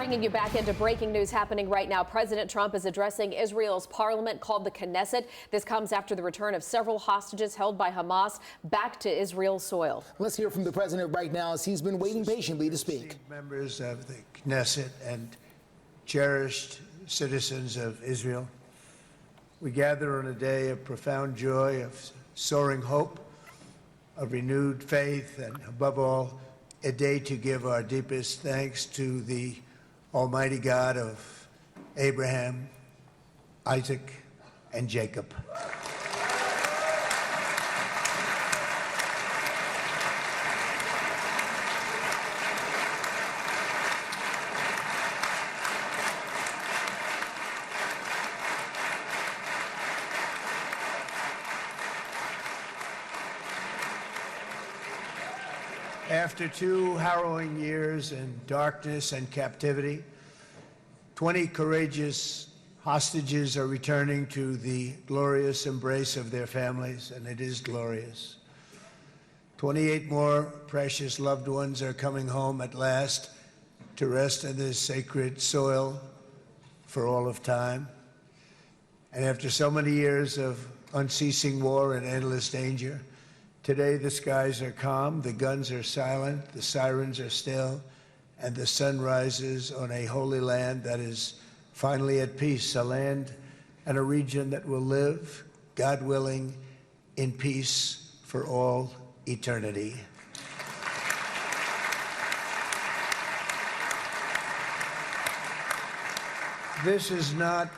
Bringing you back into breaking news happening right now. President Trump is addressing Israel's parliament called the Knesset. This comes after the return of several hostages held by Hamas back to Israel's soil. Let's hear from the president right now as he's been waiting patiently to speak. Members of the Knesset and cherished citizens of Israel, we gather on a day of profound joy, of soaring hope, of renewed faith, and above all, a day to give our deepest thanks to the Almighty God of Abraham, Isaac, and Jacob. After 2 harrowing years in darkness and captivity, 20 courageous hostages are returning to the glorious embrace of their families, and it is glorious. 28 more precious loved ones are coming home at last to rest in this sacred soil for all of time. And after so many years of unceasing war and endless danger, today the skies are calm, the guns are silent, the sirens are still, and the sun rises on a holy land that is finally at peace, a land and a region that will live, God willing, in peace for all eternity. This is not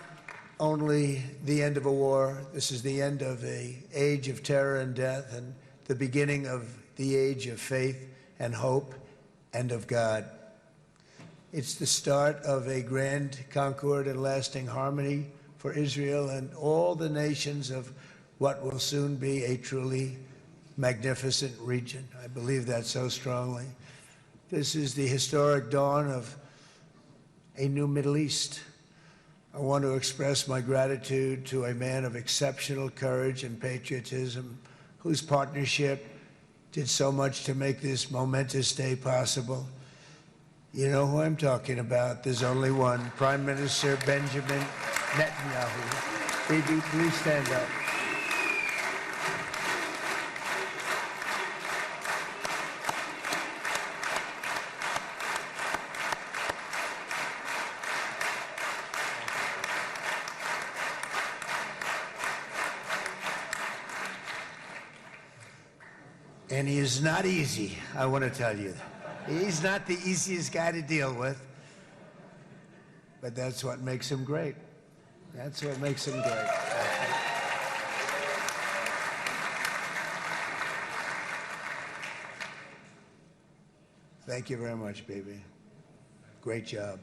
only the end of a war, this is the end of an age of terror and death, and the beginning of the age of faith and hope and of God. It's the start of a grand concord and lasting harmony for Israel and all the nations of what will soon be a truly magnificent region. I believe that so strongly. This is the historic dawn of a new Middle East. I want to express my gratitude to a man of exceptional courage and patriotism, whose partnership did so much to make this momentous day possible. You know who I'm talking about. There's only one, Prime Minister Benjamin Netanyahu. Bibi, please stand up. And he is not easy, I want to tell you. He's not the easiest guy to deal with, but that's what makes him great. That's what makes him great. Thank you very much, baby. Great job.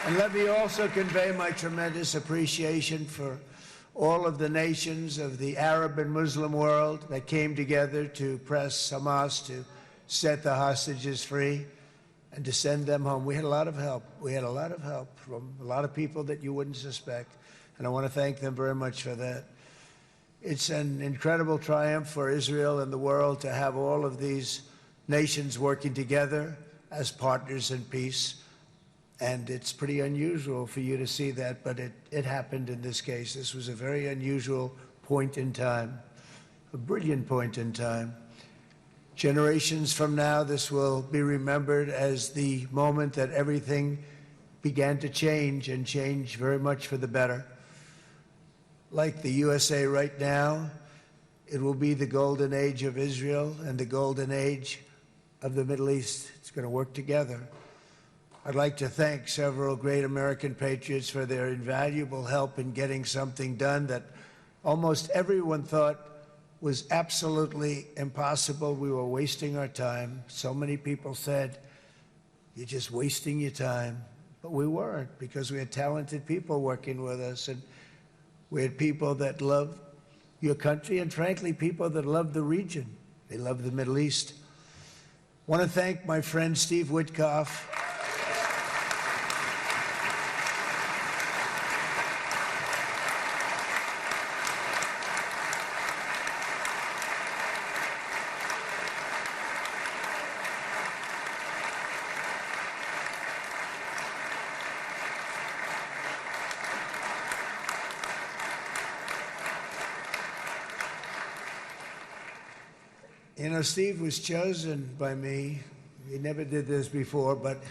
And let me also convey my tremendous appreciation for all of the nations of the Arab and Muslim world that came together to press Hamas to set the hostages free and to send them home. We had a lot of help. We had a lot of help from a lot of people that you wouldn't suspect, and I want to thank them very much for that. It's an incredible triumph for Israel and the world to have all of these nations working together as partners in peace. And it's pretty unusual for you to see that, but it happened in this case. This was a very unusual point in time, a brilliant point in time. Generations from now, this will be remembered as the moment that everything began to change, and change very much for the better. Like the USA right now, it will be the golden age of Israel and the golden age of the Middle East. It's going to work together. I'd like to thank several great American patriots for their invaluable help in getting something done that almost everyone thought was absolutely impossible. We were wasting our time. So many people said, "You're just wasting your time." But we weren't, because we had talented people working with us, and we had people that loved your country, and frankly, people that loved the region. They loved the Middle East. I want to thank my friend Steve Witkoff. You know, Steve was chosen by me. He never did this before, but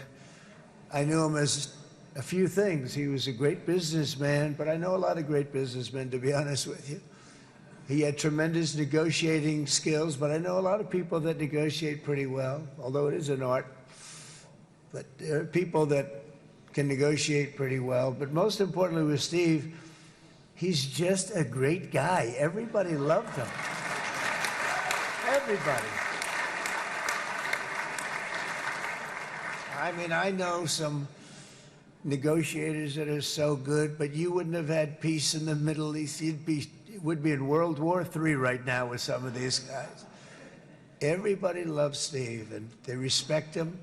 I knew him as a few things. He was a great businessman, but I know a lot of great businessmen, to be honest with you. He had tremendous negotiating skills, but I know a lot of people that negotiate pretty well, although it is an art. But there are people that can negotiate pretty well. But most importantly with Steve, he's just a great guy. Everybody loved him. Everybody. I mean, I know some negotiators that are so good, but you wouldn't have had peace in the Middle East. It would be in World War III right now with some of these guys. Everybody loves Steve, and they respect him,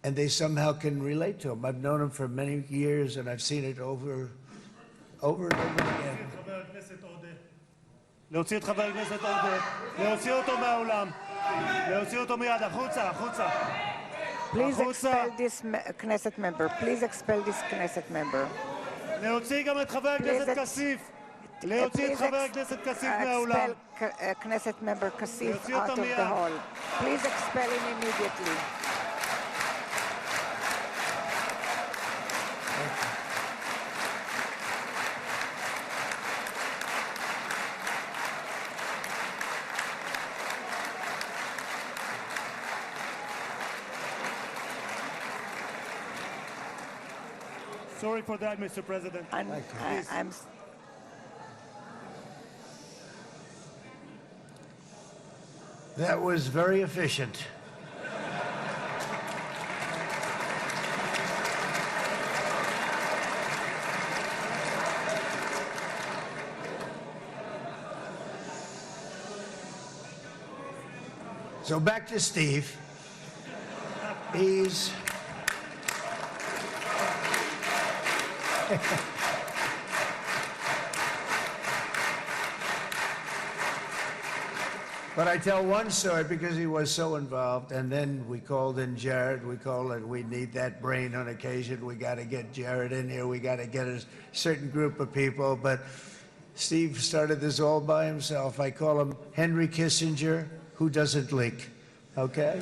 and they somehow can relate to him. I've known him for many years, and I've seen it over and over again. להוציא את חבר הכנסת עודה, להוציא אותו מהאולם, להוציא אותו מיד, החוצה, החוצה. Please expel this Knesset member. Please expel this Knesset member. להוציא גם את חבר הכנסת כסיף. להוציא את חבר הכנסת כסיף מהאולם. Expel Knesset member Kasif out of the hall. Please expel him immediately. Sorry for that, Mr. President. I'm That was very efficient. So back to Steve. He's But I tell one story because he was so involved, and then we called in Jared. We called it, we need that brain on occasion. We got to get Jared in here. We got to get a certain group of people. But Steve started this all by himself. I call him Henry Kissinger, who doesn't leak, okay?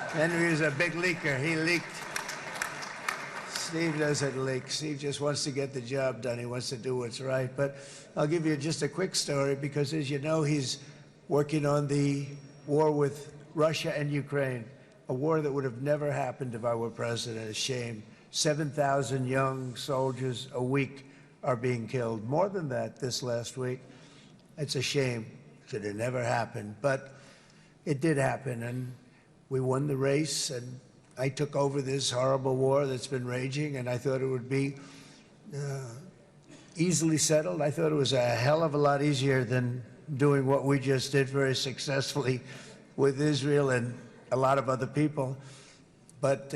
Henry is a big leaker. He leaked. Steve doesn't leak. Steve just wants to get the job done. He wants to do what's right. But I'll give you just a quick story because, as you know, he's working on the war with Russia and Ukraine, a war that would have never happened if I were president. A shame. 7,000 young soldiers a week are being killed. More than that this last week. It's a shame. It should have never happened. But it did happen, and we won the race, and I took over this horrible war that's been raging, and I thought it would be easily settled. I thought it was a hell of a lot easier than doing what we just did very successfully with Israel and a lot of other people. But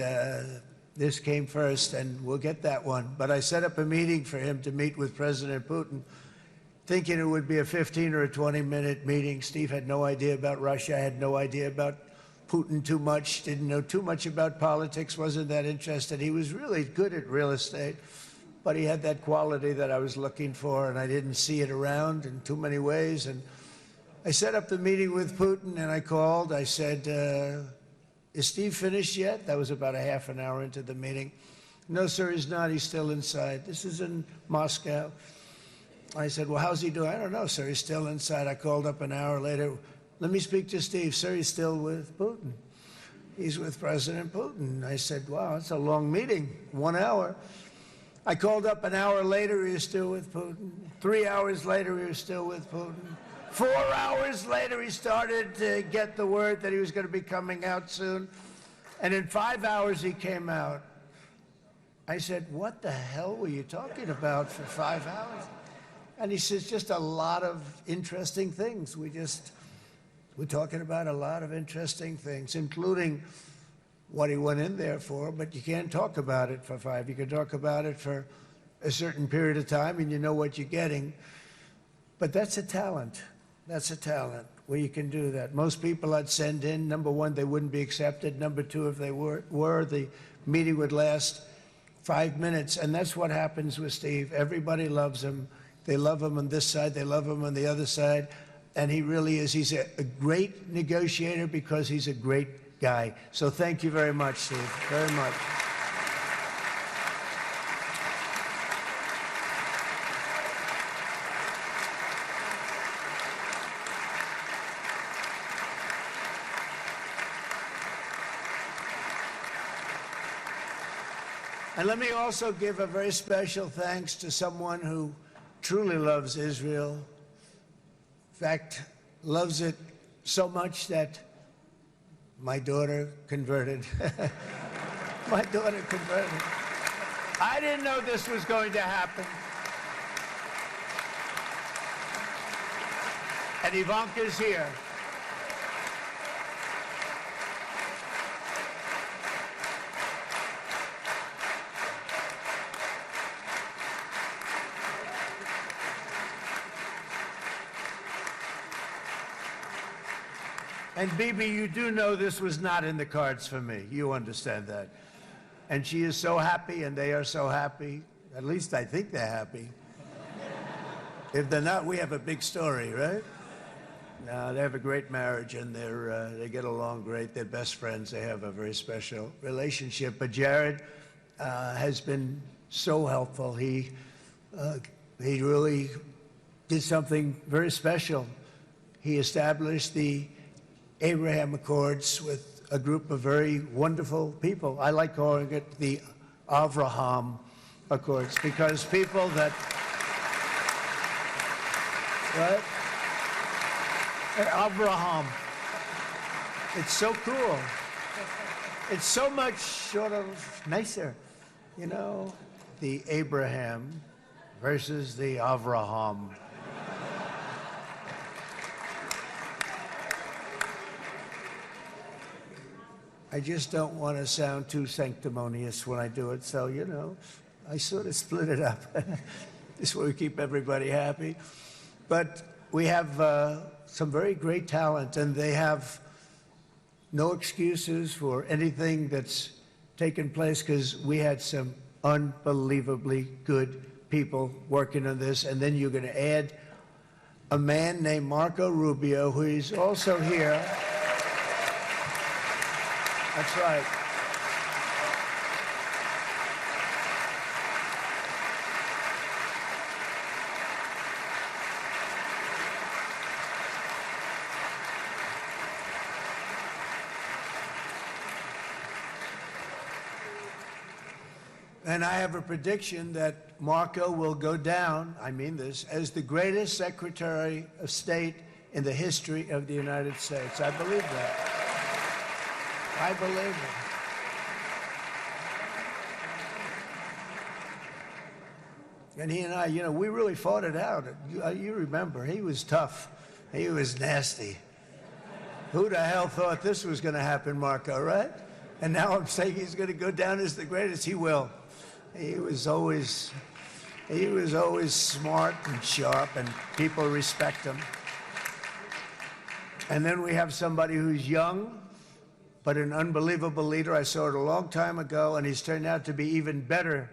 this came first, and we'll get that one. But I set up a meeting for him to meet with President Putin, thinking it would be a 15 or a 20-minute meeting. Steve had no idea about Russia, had no idea about Putin too much, didn't know too much about politics, wasn't that interested. He was really good at real estate, but he had that quality that I was looking for, and I didn't see it around in too many ways. And I set up the meeting with Putin, and I called. I said, is Steve finished yet? That was about a half an hour into the meeting. No, sir, he's not. He's still inside. This is in Moscow. I said, well, how's he doing? I don't know, sir. He's still inside. I called up an hour later. Let me speak to Steve. Sir, he's still with Putin. He's with President Putin. I said, wow, it's a long meeting, 1 hour. I called up an hour later, he was still with Putin. 3 hours later, he was still with Putin. 4 hours later, he started to get the word that he was going to be coming out soon. And in 5 hours, he came out. I said, what the hell were you talking about for 5 hours? And he says, just a lot of interesting things. We're talking about a lot of interesting things, including what he went in there for, but you can't talk about it for 5. You can talk about it for a certain period of time, and you know what you're getting. But that's a talent. That's a talent, where you can do that. Most people I'd send in, number one, they wouldn't be accepted. Number two, if they were, the meeting would last 5 minutes, and that's what happens with Steve. Everybody loves him. They love him on this side. They love him on the other side. And he really is. He's a great negotiator because he's a great guy. So thank you very much, Steve, very much. And let me also give a very special thanks to someone who truly loves Israel. In fact, loves it so much that my daughter converted. My daughter converted. I didn't know this was going to happen. And Ivanka's here. And Bibi, you do know this was not in the cards for me. You understand that. And she is so happy, and they are so happy. At least I think they're happy. If they're not, we have a big story, right? No, they have a great marriage, and they get along great. They're best friends. They have a very special relationship. But Jared has been so helpful. He really did something very special. He established the Abraham Accords with a group of very wonderful people. I like calling it the Avraham Accords because people that, right? Abraham. It's so cool. It's so much sort of nicer, you know, the Abraham versus the Avraham. I just don't want to sound too sanctimonious when I do it, so, you know, I sort of split it up. This way we keep everybody happy. But we have some very great talent, and they have no excuses for anything that's taken place because we had some unbelievably good people working on this. And then you're going to add a man named Marco Rubio, who is also here. That's right. And I have a prediction that Marco will go down, I mean this, as the greatest Secretary of State in the history of the United States. I believe that. I believe it. And he and I, you know, we really fought it out. You remember, he was tough. He was nasty. Who the hell thought this was going to happen, Marco, right? And now I'm saying he's going to go down as the greatest. He will. He was always smart and sharp, and people respect him. And then we have somebody who's young, but an unbelievable leader. I saw it a long time ago, and he's turned out to be even better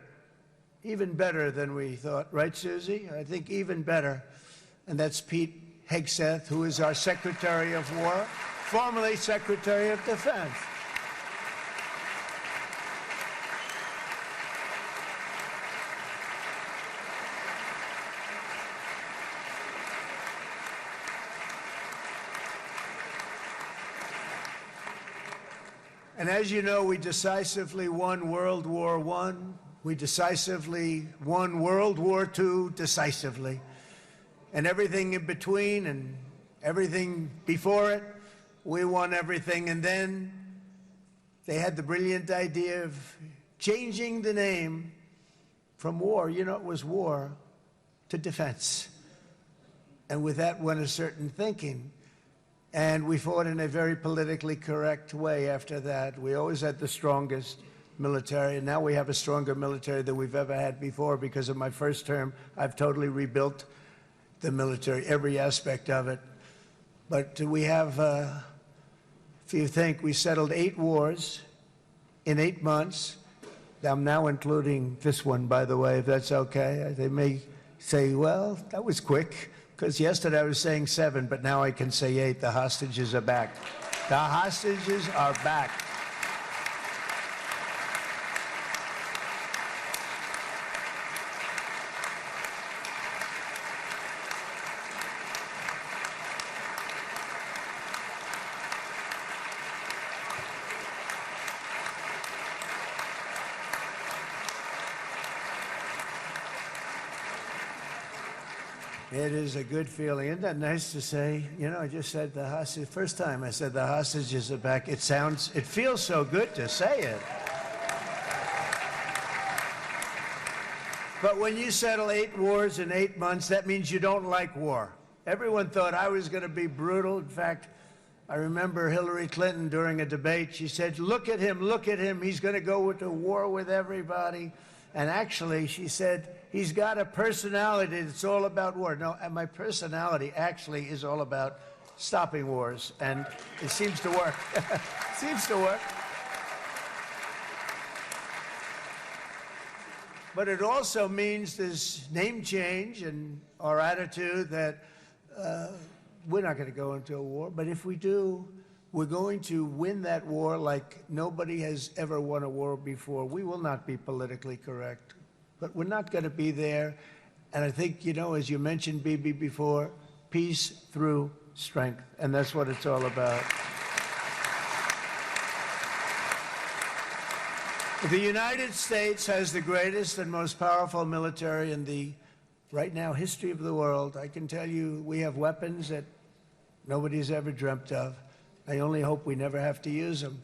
than we thought. Right, Susie? I think even better. And that's Pete Hegseth, who is our Secretary of War, formerly Secretary of Defense. And as you know, we decisively won World War I. We decisively won World War II decisively. And everything in between and everything before it, we won everything. And then they had the brilliant idea of changing the name from war, you know, it was war, to defense. And with that went a certain thinking. And we fought in a very politically correct way after that. We always had the strongest military, and now we have a stronger military than we've ever had before. Because of my first term, I've totally rebuilt the military, every aspect of it. But we have, if you think, we settled 8 wars in 8 months. I'm now including this one, by the way, if that's okay. They may say, well, that was quick. Because yesterday I was saying 7, but now I can say 8. The hostages are back. The hostages are back. It is a good feeling. Isn't that nice to say? You know, I just said the hostage. First time I said the hostages are back. It feels so good to say it. But when you settle 8 wars in 8 months, that means you don't like war. Everyone thought I was going to be brutal. In fact, I remember Hillary Clinton during a debate, she said, look at him, he's going to go to war with everybody. And actually, she said, he's got a personality that's all about war. No, and my personality actually is all about stopping wars. And it seems to work. Seems to work. But it also means this name change in our attitude that we're not going to go into a war. But if we do, we're going to win that war like nobody has ever won a war before. We will not be politically correct, but we're not going to be there. And I think, you know, as you mentioned, Bibi, before, peace through strength. And that's what it's all about. The United States has the greatest and most powerful military in the, right now, history of the world. I can tell you we have weapons that nobody's ever dreamt of. I only hope we never have to use them.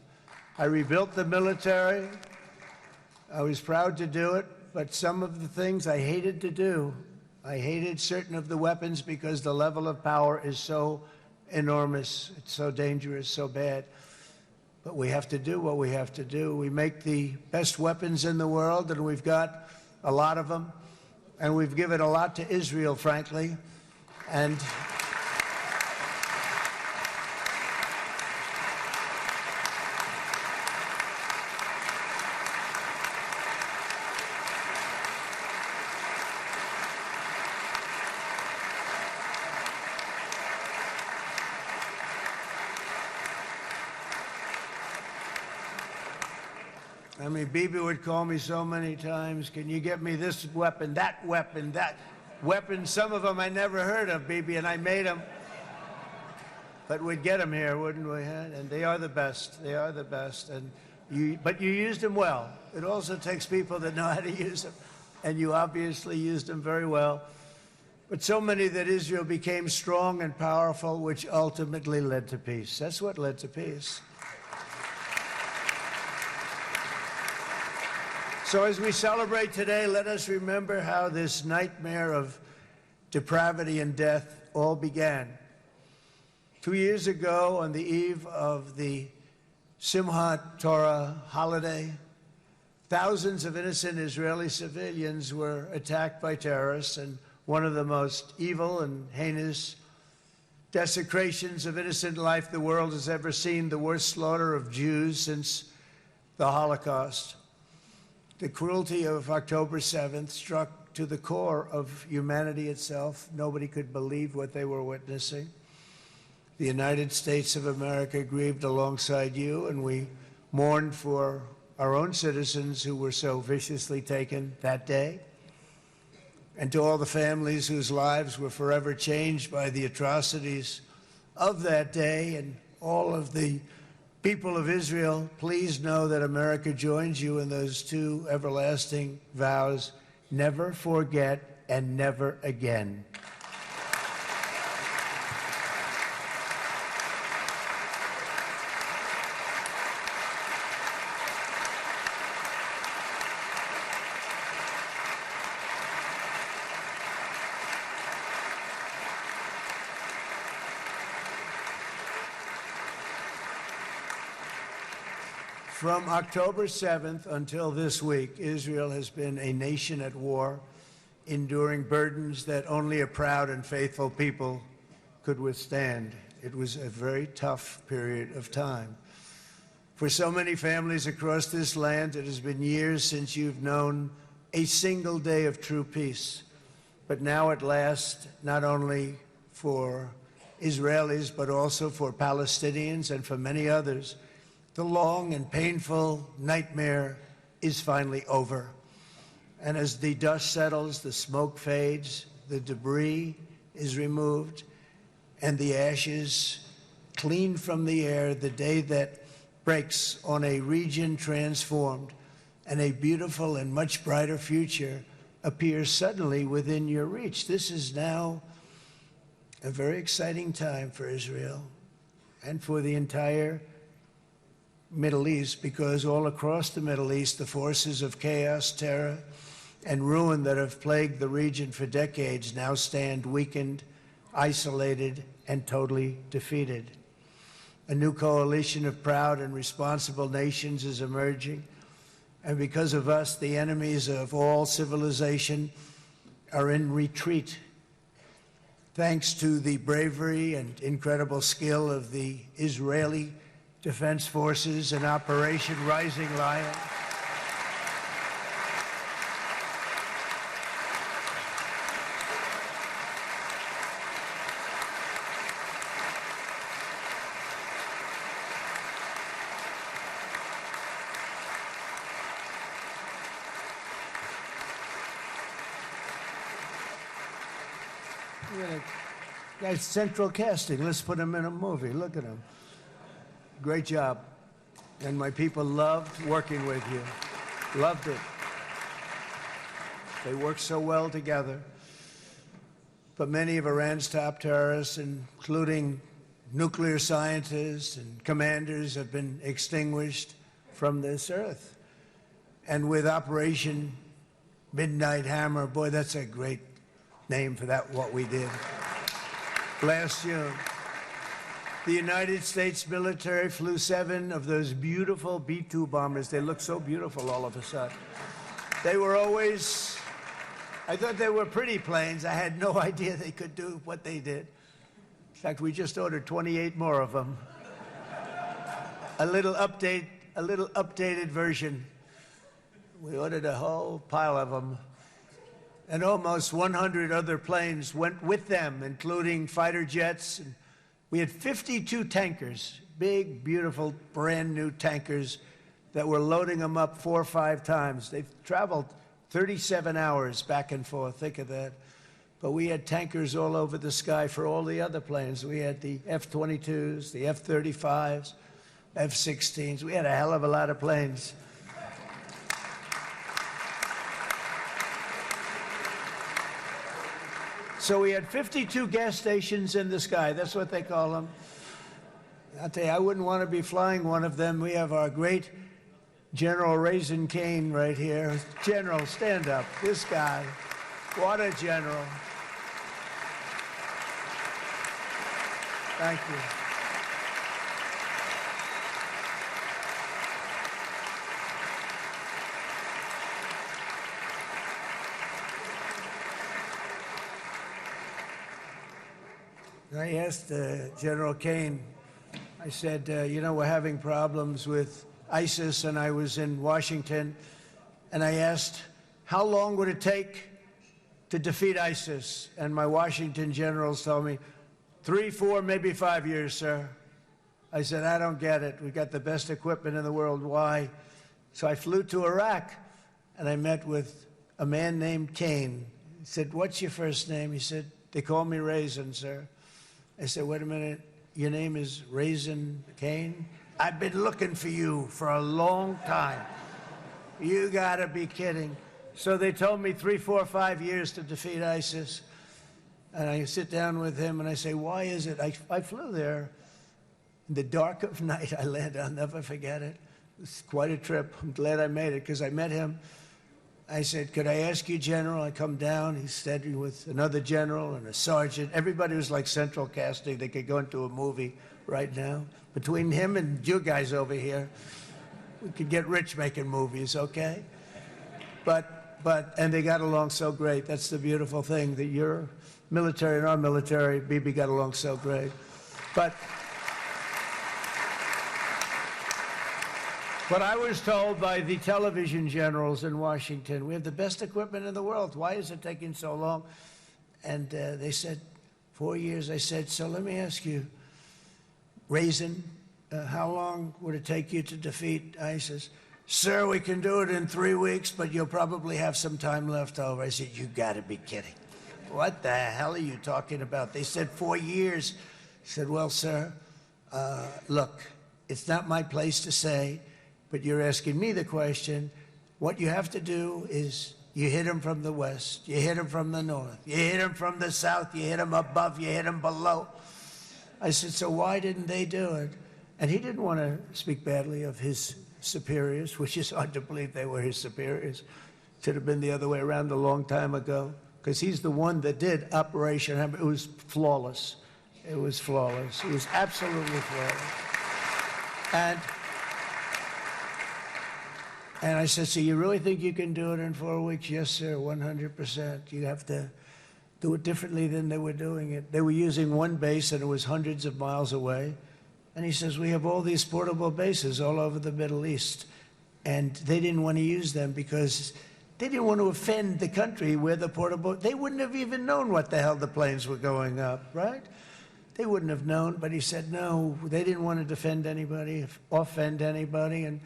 I rebuilt the military. I was proud to do it, but some of the things I hated to do. I hated certain of the weapons because the level of power is so enormous. It's so dangerous, so bad. But we have to do what we have to do. We make the best weapons in the world, and we've got a lot of them. And we've given a lot to Israel, frankly. And I mean, Bibi would call me so many times, can you get me this weapon, that weapon, that weapon? Some of them I never heard of, Bibi, and I made them. But we'd get them here, wouldn't we? And they are the best. They are the best. But you used them well. It also takes people that know how to use them. And you obviously used them very well. But so many that Israel became strong and powerful, which ultimately led to peace. That's what led to peace. So as we celebrate today, let us remember how this nightmare of depravity and death all began. 2 years ago, on the eve of the Simchat Torah holiday, thousands of innocent Israeli civilians were attacked by terrorists, and one of the most evil and heinous desecrations of innocent life the world has ever seen, the worst slaughter of Jews since the Holocaust. The cruelty of October 7th struck to the core of humanity itself. Nobody could believe what they were witnessing. The United States of America grieved alongside you, and we mourned for our own citizens who were so viciously taken that day. And to all the families whose lives were forever changed by the atrocities of that day, and all of the people of Israel, please know that America joins you in those two everlasting vows: never forget and never again. From October 7th until this week, Israel has been a nation at war, enduring burdens that only a proud and faithful people could withstand. It was a very tough period of time. For so many families across this land, it has been years since you've known a single day of true peace. But now at last, not only for Israelis, but also for Palestinians and for many others. The long and painful nightmare is finally over. And as the dust settles, the smoke fades, the debris is removed, and the ashes cleaned from the air, the day that breaks on a region transformed, and a beautiful and much brighter future appears suddenly within your reach. This is now a very exciting time for Israel and for the entire Middle East, because all across the Middle East, the forces of chaos, terror, and ruin that have plagued the region for decades now stand weakened, isolated, and totally defeated. A new coalition of proud and responsible nations is emerging, and because of us, the enemies of all civilization are in retreat. Thanks to the bravery and incredible skill of the Israeli Defense Forces and Operation Rising Lion, Guy's central casting. Let's put him in a movie. Look at him. Great job. And my people loved working with you. Loved it. They worked so well together. But many of Iran's top terrorists, including nuclear scientists and commanders, have been extinguished from this earth. And with Operation Midnight Hammer, boy, that's a great name for that, what we did. Last June, the United States military flew 7 of those beautiful B-2 bombers. They look so beautiful all of a sudden. They were always, I thought they were pretty planes. I had no idea they could do what they did. In fact, we just ordered 28 more of them. A little updated version. We ordered a whole pile of them. And almost 100 other planes went with them, including fighter jets. And we had 52 tankers, big, beautiful, brand new tankers that were loading them up 4 or 5 times. They've traveled 37 hours back and forth. Think of that. But we had tankers all over the sky for all the other planes. We had the F-22s, the F-35s, F-16s. We had a hell of a lot of planes. So we had 52 gas stations in the sky. That's what they call them. I'll tell you, I wouldn't want to be flying one of them. We have our great General Raisin Cain right here. General, stand up. This guy. What a general. Thank you. I asked General Cain, I said, you know, we're having problems with ISIS, and I was in Washington, and I asked, how long would it take to defeat ISIS? And my Washington generals told me, 3, 4, maybe 5 years, sir. I said, I don't get it. We got the best equipment in the world. Why? So I flew to Iraq, and I met with a man named Cain. He said, what's your first name? He said, they call me Raisin, sir. I said, wait a minute, your name is Raisin Cain? I've been looking for you for a long time. You gotta be kidding. So they told me 3, 4, 5 years to defeat ISIS. And I sit down with him and I say, why is it? I flew there in the dark of night. I landed, I'll never forget it. It's quite a trip. I'm glad I made it because I met him. I said, could I ask you, General? I come down. He's standing with another general and a sergeant. Everybody was like central casting. They could go into a movie right now. Between him and you guys over here, we could get rich making movies, okay? And they got along so great. That's the beautiful thing, that your military and our military, Bibi, got along so great. But I was told by the television generals in Washington, we have the best equipment in the world. Why is it taking so long? And they said, 4 years. I said, so let me ask you, Raisin, how long would it take you to defeat ISIS? Sir, we can do it in 3 weeks, but you'll probably have some time left over. I said, you gotta be kidding. What the hell are you talking about? They said 4 years. I said, well, sir, look, it's not my place to say, but you're asking me the question. What you have to do is you hit them from the west, you hit them from the north, you hit them from the south, you hit them above, you hit them below. I said, so why didn't they do it? And he didn't want to speak badly of his superiors, which is hard to believe they were his superiors. Should have been the other way around a long time ago, because he's the one that did Operation Hammer. It was flawless. It was flawless. It was absolutely flawless. And I said, so you really think you can do it in 4 weeks? Yes, sir, 100%. You have to do it differently than they were doing it. They were using one base, and it was hundreds of miles away. And he says, we have all these portable bases all over the Middle East. And they didn't want to use them because they didn't want to offend the country where the portable, they wouldn't have even known what the hell the planes were going up, right? They wouldn't have known, but he said, no, they didn't want to defend anybody, offend anybody, and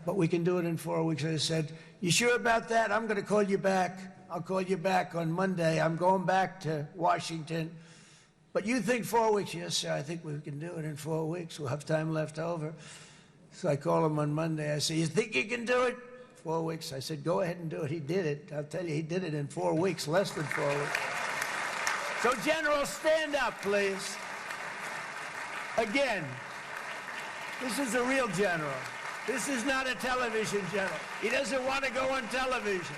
but we can do it in 4 weeks. I said, you sure about that? I'm going to call you back. I'll call you back on Monday. I'm going back to Washington. But you think 4 weeks? Yes, sir, I think we can do it in 4 weeks. We'll have time left over. So I call him on Monday. I said, you think you can do it? 4 weeks. I said, go ahead and do it. He did it. I'll tell you, he did it in 4 weeks, less than 4 weeks. So, General, stand up, please. Again, this is a real general. This is not a television general. He doesn't want to go on television.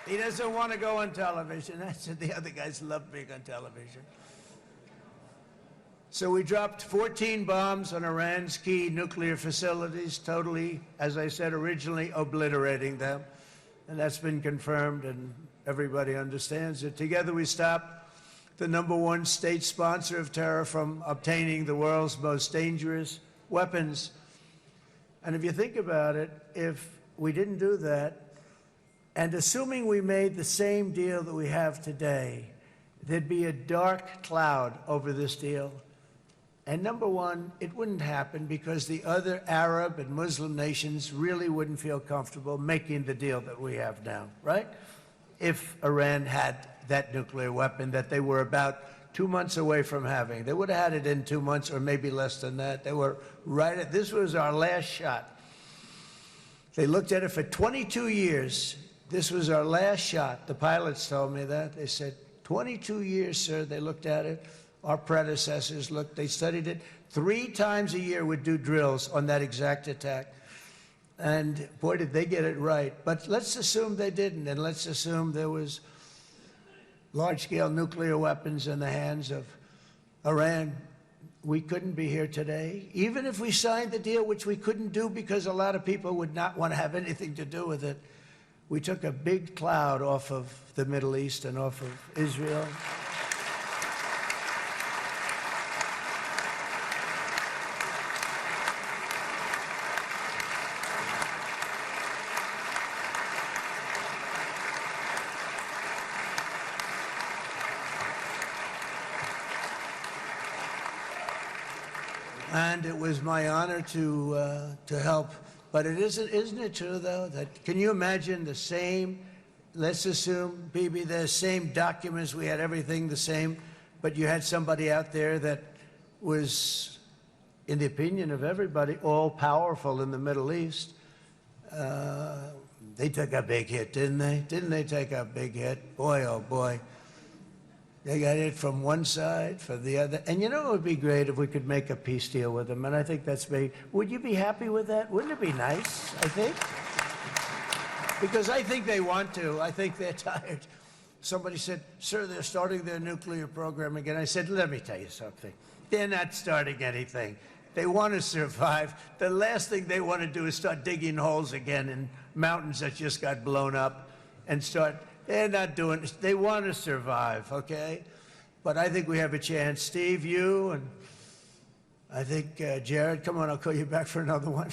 He doesn't want to go on television. I said the other guys love being on television. So we dropped 14 bombs on Iran's key nuclear facilities, totally, as I said originally, obliterating them. And that's been confirmed, and everybody understands it. Together we stopped the #1 state sponsor of terror from obtaining the world's most dangerous weapons. And if you think about it, if we didn't do that, and assuming we made the same deal that we have today, there'd be a dark cloud over this deal. And #1, it wouldn't happen because the other Arab and Muslim nations really wouldn't feel comfortable making the deal that we have now, right? If Iran had that nuclear weapon that they were about 2 months away from having. They would have had it in 2 months or maybe less than that. They were right at, this was our last shot. They looked at it for 22 years. This was our last shot. The pilots told me that. They said, 22 years, sir, they looked at it. Our predecessors looked, they studied it. 3 times a year would do drills on that exact attack. And boy, did they get it right. But let's assume they didn't, and let's assume there was large-scale nuclear weapons in the hands of Iran. We couldn't be here today. Even if we signed the deal, which we couldn't do because a lot of people would not want to have anything to do with it, we took a big cloud off of the Middle East and off of Israel. And it was my honor to help. But it isn't it true, though, that can you imagine the same, let's assume, Bibi, the same documents, we had everything the same, but you had somebody out there that was, in the opinion of everybody, all-powerful in the Middle East. They took a big hit, didn't they? Didn't they take a big hit? Boy, oh boy. They got it from one side, from the other. And you know, it would be great if we could make a peace deal with them. And I think that's me. Would you be happy with that? Wouldn't it be nice, I think? Because I think they want to. I think they're tired. Somebody said, sir, they're starting their nuclear program again. I said, let me tell you something. They're not starting anything. They want to survive. The last thing they want to do is start digging holes again in mountains that just got blown up and start. They're not doing it. They want to survive, okay? But I think we have a chance. Steve, you, and I think Jared, come on, I'll call you back for another one.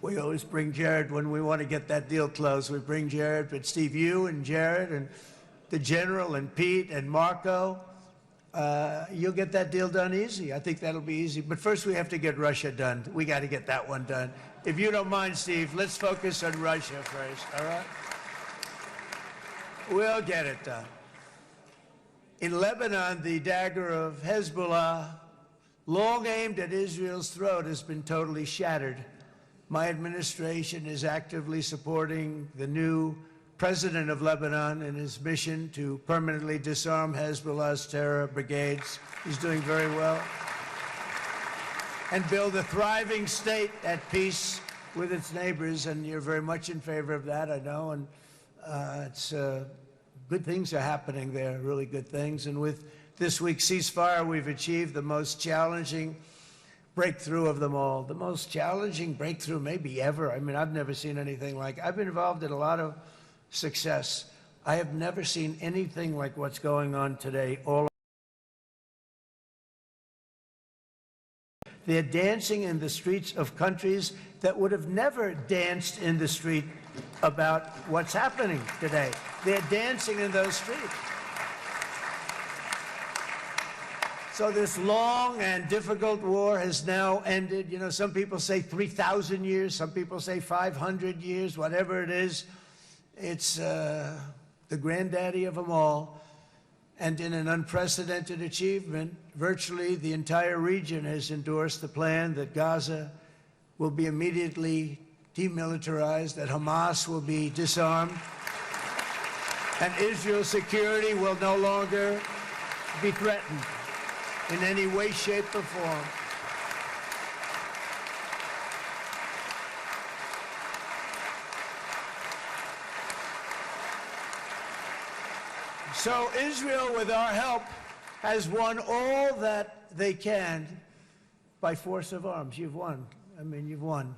We always bring Jared when we want to get that deal closed. We bring Jared, but Steve, you and Jared and the General and Pete and Marco, you'll get that deal done easy. I think that'll be easy. But first we have to get Russia done. We got to get that one done. If you don't mind, Steve, let's focus on Russia first, all right? We'll get it done. In Lebanon, the dagger of Hezbollah, long aimed at Israel's throat, has been totally shattered. My administration is actively supporting the new president of Lebanon in his mission to permanently disarm Hezbollah's terror brigades. He's doing very well. And build a thriving state at peace with its neighbors. And you're very much in favor of that, I know. And good things are happening there, really good things. And with this week's ceasefire, we've achieved the most challenging breakthrough of them all. The most challenging breakthrough maybe ever. I mean, I've never seen anything like it. I've been involved in a lot of success. I have never seen anything like what's going on today. They're dancing in the streets of countries that would have never danced in the street about what's happening today. They're dancing in those streets. So this long and difficult war has now ended. You know, some people say 3,000 years, some people say 500 years, whatever it is. It's the granddaddy of them all. And in an unprecedented achievement, virtually the entire region has endorsed the plan that Gaza will be immediately demilitarized, that Hamas will be disarmed, and Israel's security will no longer be threatened in any way, shape, or form. So Israel, with our help, has won all that they can by force of arms. You've won. I mean, you've won.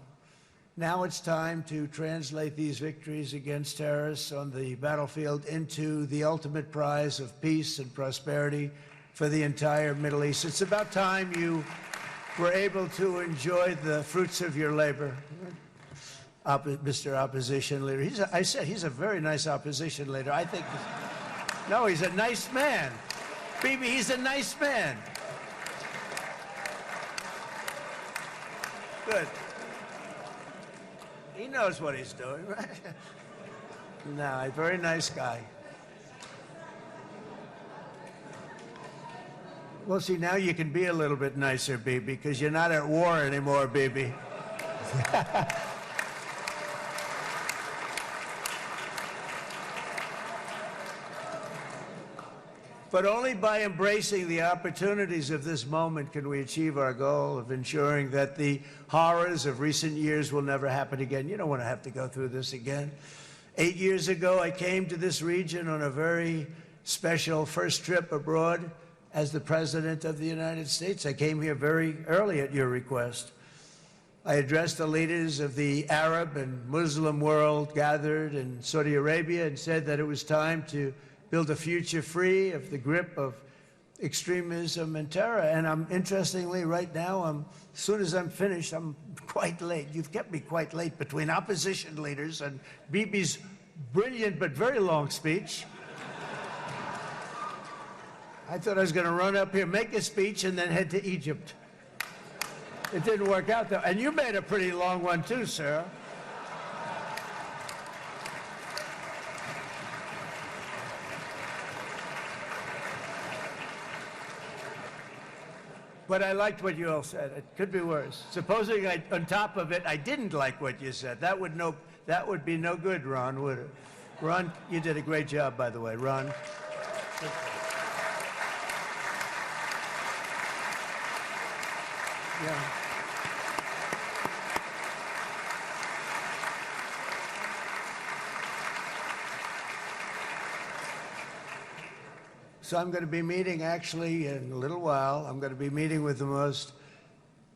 Now it's time to translate these victories against terrorists on the battlefield into the ultimate prize of peace and prosperity for the entire Middle East. It's about time you were able to enjoy the fruits of your labor. Mr. Opposition Leader. I said he's a very nice opposition leader. I think... No, he's a nice man. Bibi, he's a nice man. Good. He knows what he's doing, right? No, a very nice guy. Well, see, now you can be a little bit nicer, Bibi, because you're not at war anymore, Bibi. But only by embracing the opportunities of this moment can we achieve our goal of ensuring that the horrors of recent years will never happen again. You don't want to have to go through this again. 8 years ago, I came to this region on a very special first trip abroad as the President of the United States. I came here very early at your request. I addressed the leaders of the Arab and Muslim world gathered in Saudi Arabia and said that it was time to build a future free of the grip of extremism and terror. And interestingly, right now, as soon as I'm finished, I'm quite late. You've kept me quite late between opposition leaders and Bibi's brilliant but very long speech. I thought I was going to run up here, make a speech, and then head to Egypt. It didn't work out, though. And you made a pretty long one, too, sir. But I liked what you all said. It could be worse. Supposing on top of it, I didn't like what you said. That would be no good, Ron, would it? Ron, you did a great job, by the way, Ron. Yeah. So I'm going to be meeting, actually, in a little while, I'm going to be meeting with the most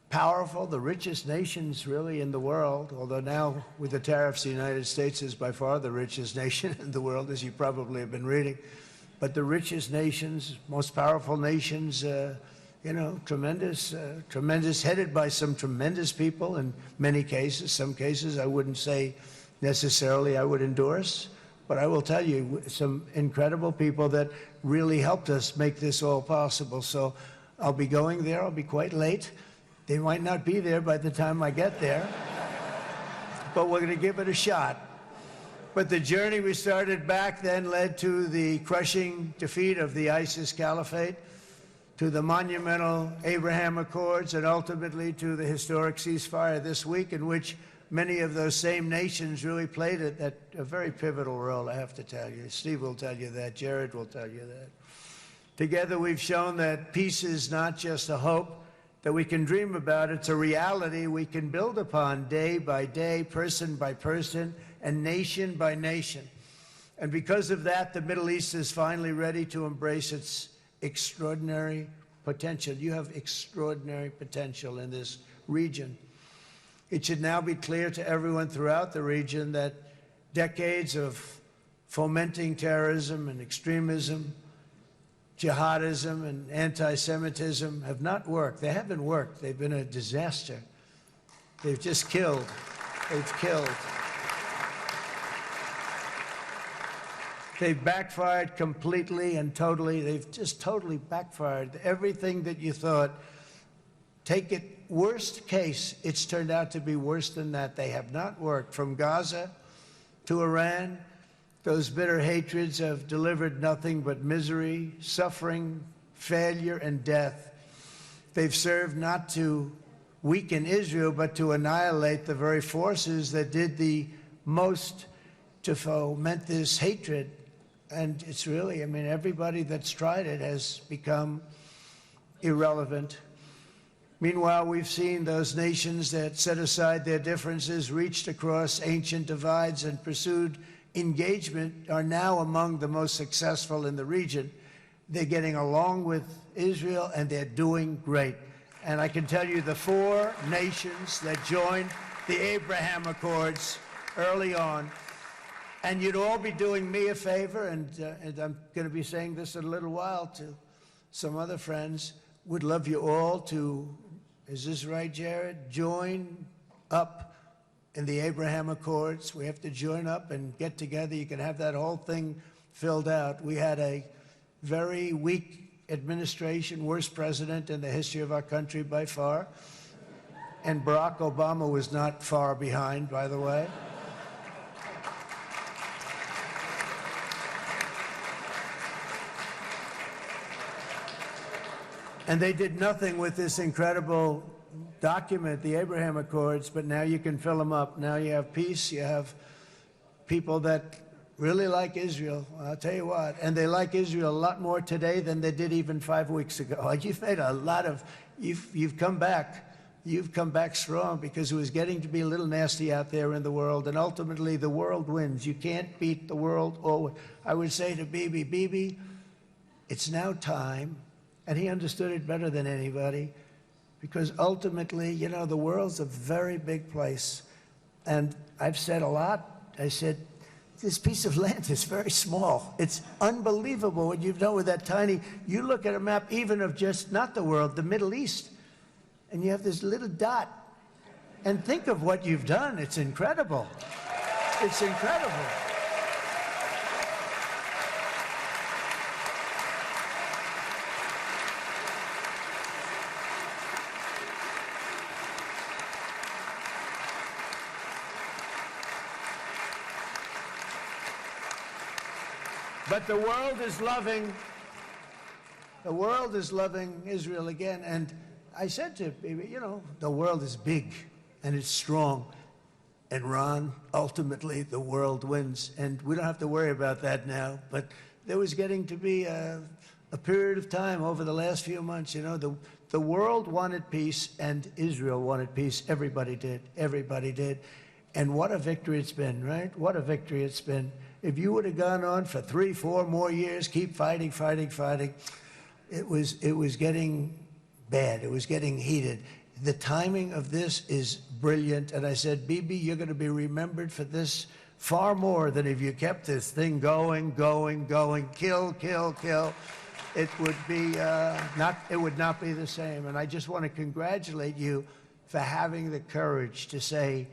powerful, the richest nations, really, in the world, although now, with the tariffs, the United States is by far the richest nation in the world, as you probably have been reading. But the richest nations, most powerful nations you know, tremendous, headed by some tremendous people in many cases. Some cases I wouldn't say necessarily I would endorse, but I will tell you some incredible people that really helped us make this all possible. So I'll be going there. I'll be quite late. They might not be there by the time I get there, but we're going to give it a shot. But the journey we started back then led to the crushing defeat of the ISIS caliphate, to the monumental Abraham Accords, and ultimately to the historic ceasefire this week, in which many of those same nations really played a very pivotal role, I have to tell you. Steve will tell you that. Jared will tell you that. Together, we've shown that peace is not just a hope that we can dream about. It's a reality we can build upon day by day, person by person, and nation by nation. And because of that, the Middle East is finally ready to embrace its extraordinary potential. You have extraordinary potential in this region. It should now be clear to everyone throughout the region that decades of fomenting terrorism and extremism, jihadism and anti-Semitism have not worked. They haven't worked. They've been a disaster. They've just killed. They've killed. They've backfired completely and totally. They've just totally backfired. Everything that you thought, take it worst case, it's turned out to be worse than that. They have not worked. From Gaza to Iran, those bitter hatreds have delivered nothing but misery, suffering, failure, and death. They've served not to weaken Israel, but to annihilate the very forces that did the most to foment this hatred. And it's really, I mean, everybody that's tried it has become irrelevant. Meanwhile, we've seen those nations that set aside their differences, reached across ancient divides, and pursued engagement are now among the most successful in the region. They're getting along with Israel, and they're doing great. And I can tell you the 4 nations that joined the Abraham Accords early on, and you'd all be doing me a favor, and I'm going to be saying this in a little while to some other friends, would love you all to, is this right, Jared? Join up in the Abraham Accords. We have to join up and get together. You can have that whole thing filled out. We had a very weak administration, worst president in the history of our country by far. And Barack Obama was not far behind, by the way. And they did nothing with this incredible document, the Abraham Accords, but now you can fill them up. Now you have peace, you have people that really like Israel. I'll tell you what, and they like Israel a lot more today than they did even 5 weeks ago. You've made a lot of, you've come back. You've come back strong, because it was getting to be a little nasty out there in the world, and ultimately the world wins. You can't beat the world. Or I would say to Bibi, it's now time. And he understood it better than anybody, because ultimately, you know, the world's a very big place. And I've said a lot. I said, this piece of land is very small. It's unbelievable what you've done with that tiny, you look at a map even of just, not the world, the Middle East, and you have this little dot. And think of what you've done. It's incredible. It's incredible. But the world is loving Israel again. And I said to Bibi, you know, the world is big and it's strong. And Ron, ultimately, the world wins. And we don't have to worry about that now. But there was getting to be a period of time over the last few months, you know, the world wanted peace and Israel wanted peace. Everybody did. Everybody did. And what a victory it's been, right? What a victory it's been. If you would have gone on for 3, 4 more years, keep fighting, it was getting bad. It was getting heated. The timing of this is brilliant. And I said, Bibi, you're going to be remembered for this far more than if you kept this thing going, kill. it would be it would not be the same. And I just want to congratulate you for having the courage to say,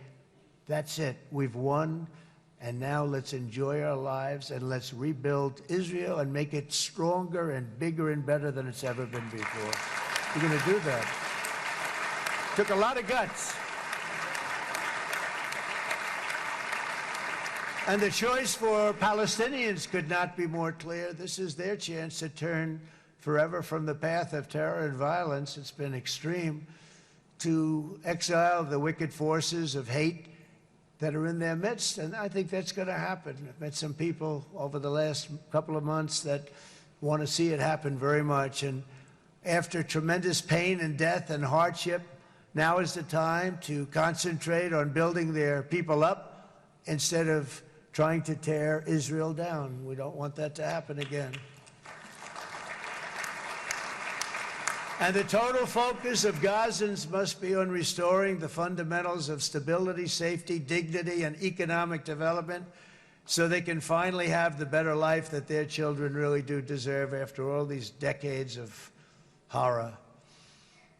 that's it, we've won, and now let's enjoy our lives and let's rebuild Israel and make it stronger and bigger and better than it's ever been before. You're going to do that. Took a lot of guts. And the choice for Palestinians could not be more clear. This is their chance to turn forever from the path of terror and violence. It's been extreme, to exile the wicked forces of hate that are in their midst. And I think that's going to happen. I've met some people over the last couple of months that want to see it happen very much. And after tremendous pain and death and hardship, now is the time to concentrate on building their people up instead of trying to tear Israel down. We don't want that to happen again. And the total focus of Gazans must be on restoring the fundamentals of stability, safety, dignity, and economic development so they can finally have the better life that their children really do deserve after all these decades of horror.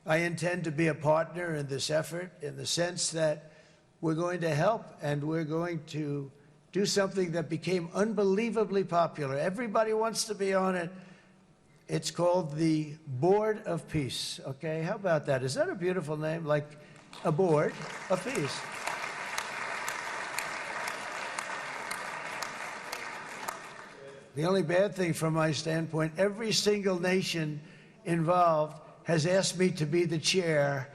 I intend to be a partner in this effort in the sense that we're going to help and we're going to do something that became unbelievably popular. Everybody wants to be on it. It's called the Board of Peace, okay? How about that? Is that a beautiful name? Like a board of peace. The only bad thing from my standpoint, every single nation involved has asked me to be the chair,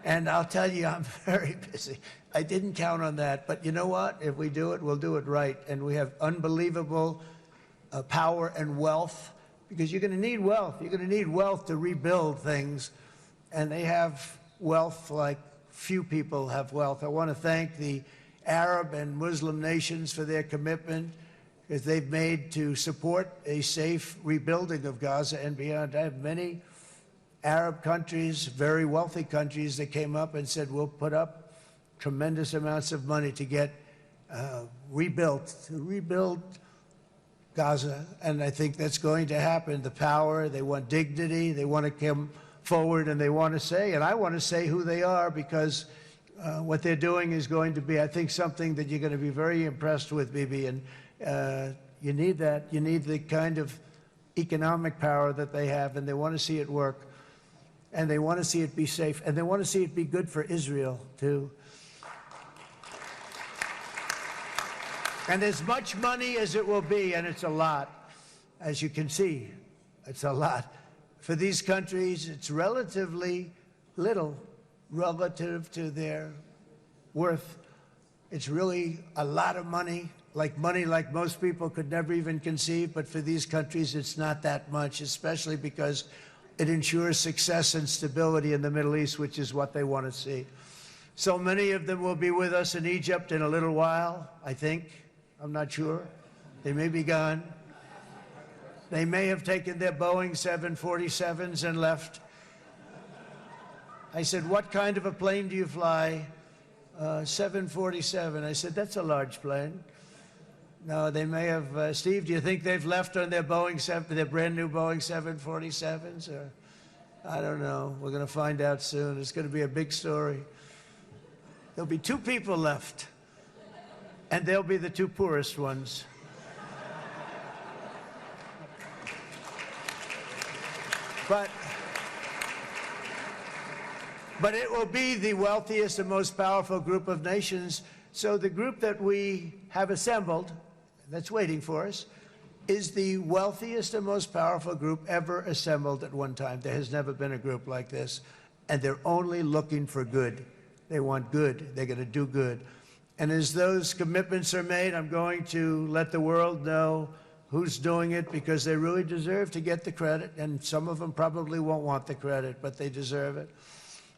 and I'll tell you, I'm very busy. I didn't count on that, but you know what? If we do it, we'll do it right, and we have unbelievable power and wealth, because you're going to need wealth. You're going to need wealth to rebuild things, and they have wealth like few people have wealth. I want to thank the Arab and Muslim nations for their commitment that they've made to support a safe rebuilding of Gaza and beyond. I have many Arab countries, very wealthy countries, that came up and said, we'll put up tremendous amounts of money to get to rebuild Gaza, and I think that's going to happen. The power, they want dignity, they want to come forward, and they want to say, and I want to say who they are, because what they're doing is going to be, I think, something that you're going to be very impressed with, Bibi, and you need that. You need the kind of economic power that they have, and they want to see it work, and they want to see it be safe, and they want to see it be good for Israel, too. And as much money as it will be, and it's a lot, as you can see, it's a lot. For these countries, it's relatively little relative to their worth. It's really a lot of money like most people could never even conceive, but for these countries, it's not that much, especially because it ensures success and stability in the Middle East, which is what they want to see. So many of them will be with us in Egypt in a little while, I think. I'm not sure. They may be gone. They may have taken their Boeing 747s and left. I said, what kind of a plane do you fly? 747. I said, that's a large plane. No, they may have. Steve, do you think they've left on their their brand new Boeing 747s? Or I don't know. We're going to find out soon. It's going to be a big story. There'll be 2 people left. And they'll be the 2 poorest ones. But it will be the wealthiest and most powerful group of nations. So the group that we have assembled, that's waiting for us, is the wealthiest and most powerful group ever assembled at one time. There has never been a group like this. And they're only looking for good. They want good. They're going to do good. And as those commitments are made, I'm going to let the world know who's doing it, because they really deserve to get the credit. And some of them probably won't want the credit, but they deserve it.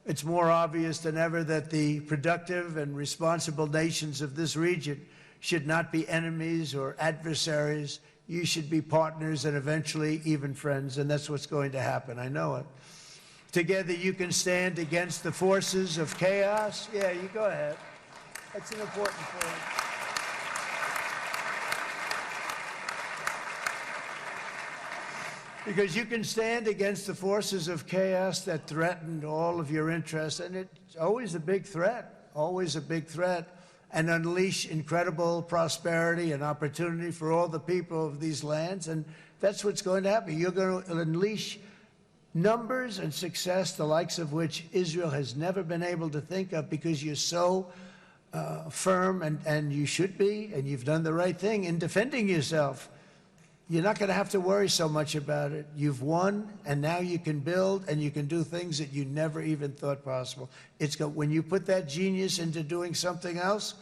It's more obvious than ever that the productive and responsible nations of this region should not be enemies or adversaries. You should be partners and eventually even friends, and that's what's going to happen. I know it. Together you can stand against the forces of chaos. Yeah, you go ahead. That's an important point. Because you can stand against the forces of chaos that threaten all of your interests, and it's always a big threat, and unleash incredible prosperity and opportunity for all the people of these lands, and that's what's going to happen. You're going to unleash numbers and success, the likes of which Israel has never been able to think of, because you're so firm, and you should be, and you've done the right thing in defending yourself. You're not going to have to worry so much about it. You've won, and now you can build, and you can do things that you never even thought possible. When you put that genius into doing something else,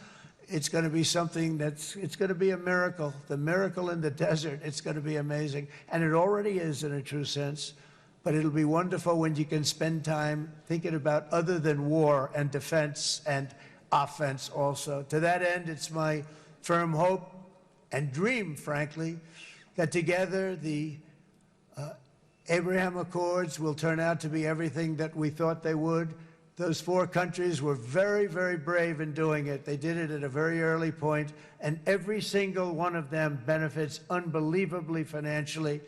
it's going to be something it's going to be a miracle. The miracle in the desert, it's going to be amazing. And it already is in a true sense. But it'll be wonderful when you can spend time thinking about other than war and defense and offense also. To that end, it's my firm hope and dream, frankly, that together the Abraham Accords will turn out to be everything that we thought they would. Those 4 countries were very, very brave in doing it. They did it at a very early point, and every single one of them benefits unbelievably financially.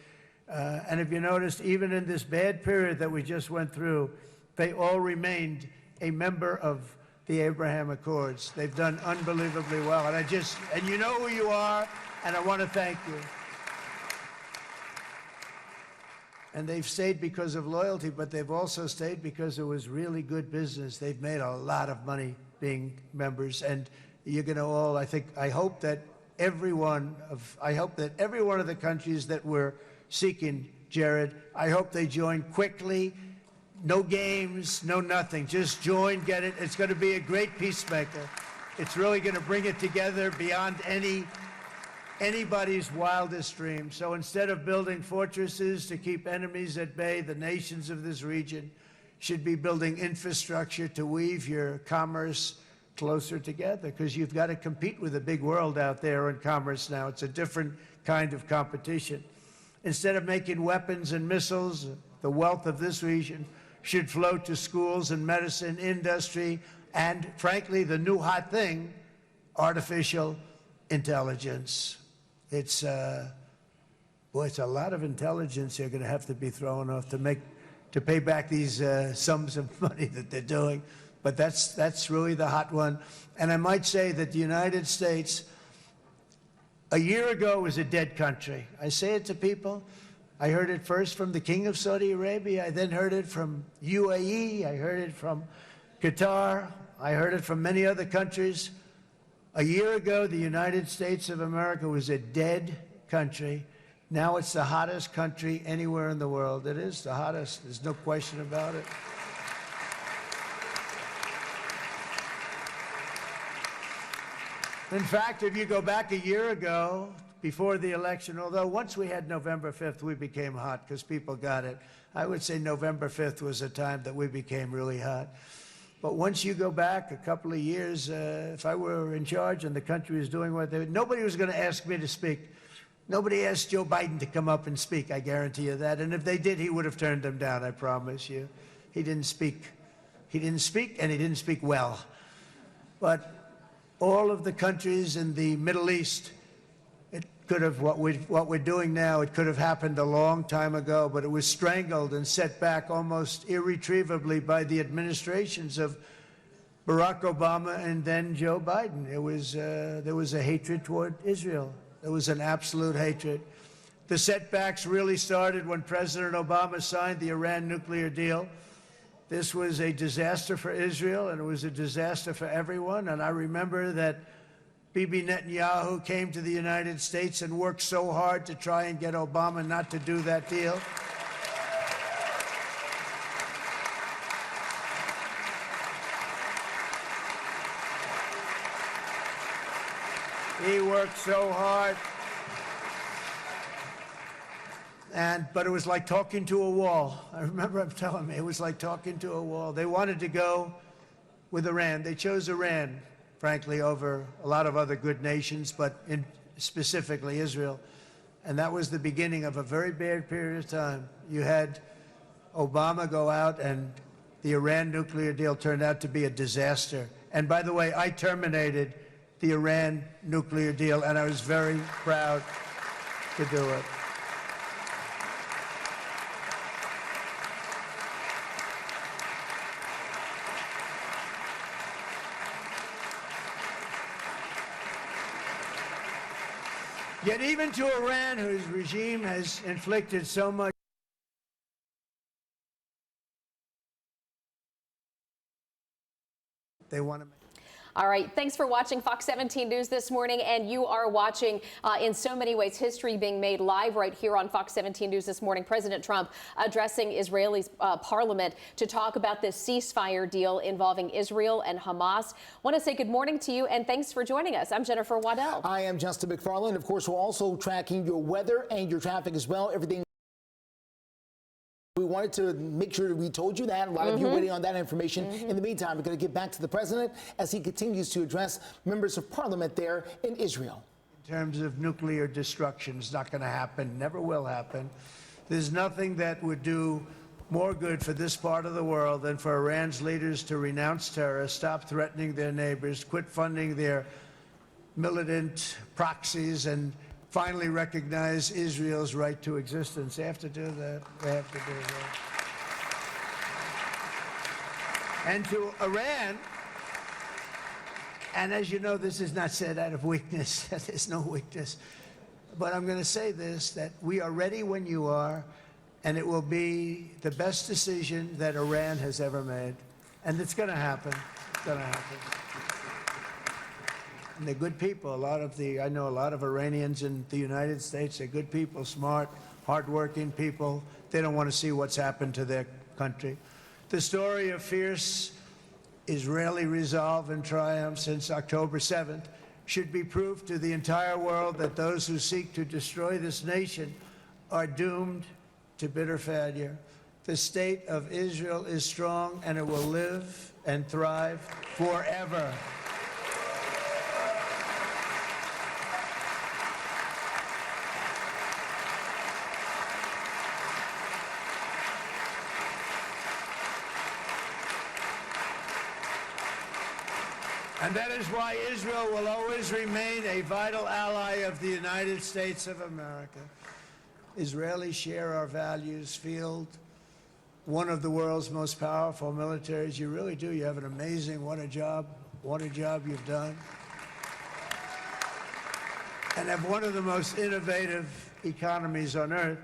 And if you noticed, even in this bad period that we just went through, they all remained a member of the Abraham Accords. They've done unbelievably well. And you know who you are, and I want to thank you. And they've stayed because of loyalty, but they've also stayed because it was really good business. They've made a lot of money being members, and you're going to all, I hope that every one of the countries that we're seeking, Jared, I hope they join quickly. No games, no nothing. Just join, get it. It's going to be a great peacemaker. It's really going to bring it together beyond anybody's wildest dream. So instead of building fortresses to keep enemies at bay, the nations of this region should be building infrastructure to weave your commerce closer together, because you've got to compete with the big world out there in commerce now. It's a different kind of competition. Instead of making weapons and missiles, the wealth of this region should flow to schools and medicine, industry, and frankly, the new hot thing, artificial intelligence. It's a lot of intelligence you're going to have to be throwing off to pay back these sums of money that they're doing. But that's really the hot one. And I might say that the United States, a year ago, was a dead country. I say it to people. I heard it first from the King of Saudi Arabia. I then heard it from UAE. I heard it from Qatar. I heard it from many other countries. A year ago, the United States of America was a dead country. Now it's the hottest country anywhere in the world. It is the hottest. There's no question about it. In fact, if you go back a year ago, before the election, although once we had November 5th, we became hot because people got it. I would say November 5th was a time that we became really hot. But once you go back a couple of years, if I were in charge and the country was doing what they were, nobody was going to ask me to speak. Nobody asked Joe Biden to come up and speak, I guarantee you that. And if they did, he would have turned them down, I promise you. He didn't speak. He didn't speak, and he didn't speak well. But all of the countries in the Middle East, it could have, what we're doing now, it could have happened a long time ago, but it was strangled and set back almost irretrievably by the administrations of Barack Obama and then Joe Biden. There was a hatred toward Israel. There was an absolute hatred. The setbacks really started when President Obama signed the Iran nuclear deal. This was a disaster for Israel, and it was a disaster for everyone. And I remember that Bibi Netanyahu came to the United States and worked so hard to try and get Obama not to do that deal. He worked so hard. But it was like talking to a wall. I remember him telling me it was like talking to a wall. They wanted to go with Iran. They chose Iran, frankly, over a lot of other good nations, but specifically Israel. And that was the beginning of a very bad period of time. You had Obama go out, and the Iran nuclear deal turned out to be a disaster. And by the way, I terminated the Iran nuclear deal, and I was very proud to do it. Yet even to Iran, whose regime has inflicted so much, they want to make. All right, thanks for watching Fox 17 News this morning. And you are watching, in so many ways, history being made live right here on Fox 17 News this morning. President Trump addressing Israeli parliament to talk about this ceasefire deal involving Israel and Hamas. Want to say good morning to you, and thanks for joining us. I'm Jennifer Waddell. I am Justin McFarland. Of course, we're also tracking your weather and your traffic as well. Everything. We wanted to make sure we told you that. A lot of you waiting on that information. In the meantime, we're going to get back to the president as he continues to address members of parliament there in Israel. In terms of nuclear destruction, it's not going to happen, never will happen. There's nothing that would do more good for this part of the world than for Iran's leaders to renounce terror, stop threatening their neighbors, quit funding their militant proxies, and finally recognize Israel's right to existence. They have to do that. They have to do that. And to Iran, and as you know, this is not said out of weakness. There's no weakness. But I'm going to say this, that we are ready when you are, and it will be the best decision that Iran has ever made. And it's going to happen. It's going to happen. And they're good people. I know a lot of Iranians in the United States. They're good people, smart, hardworking people. They don't want to see what's happened to their country. The story of fierce Israeli resolve and triumph since October 7th should be proof to the entire world that those who seek to destroy this nation are doomed to bitter failure. The state of Israel is strong, and it will live and thrive forever. And that is why Israel will always remain a vital ally of the United States of America. Israelis share our values, field one of the world's most powerful militaries. You really do. You have an amazing, what a job you've done. And have one of the most innovative economies on earth.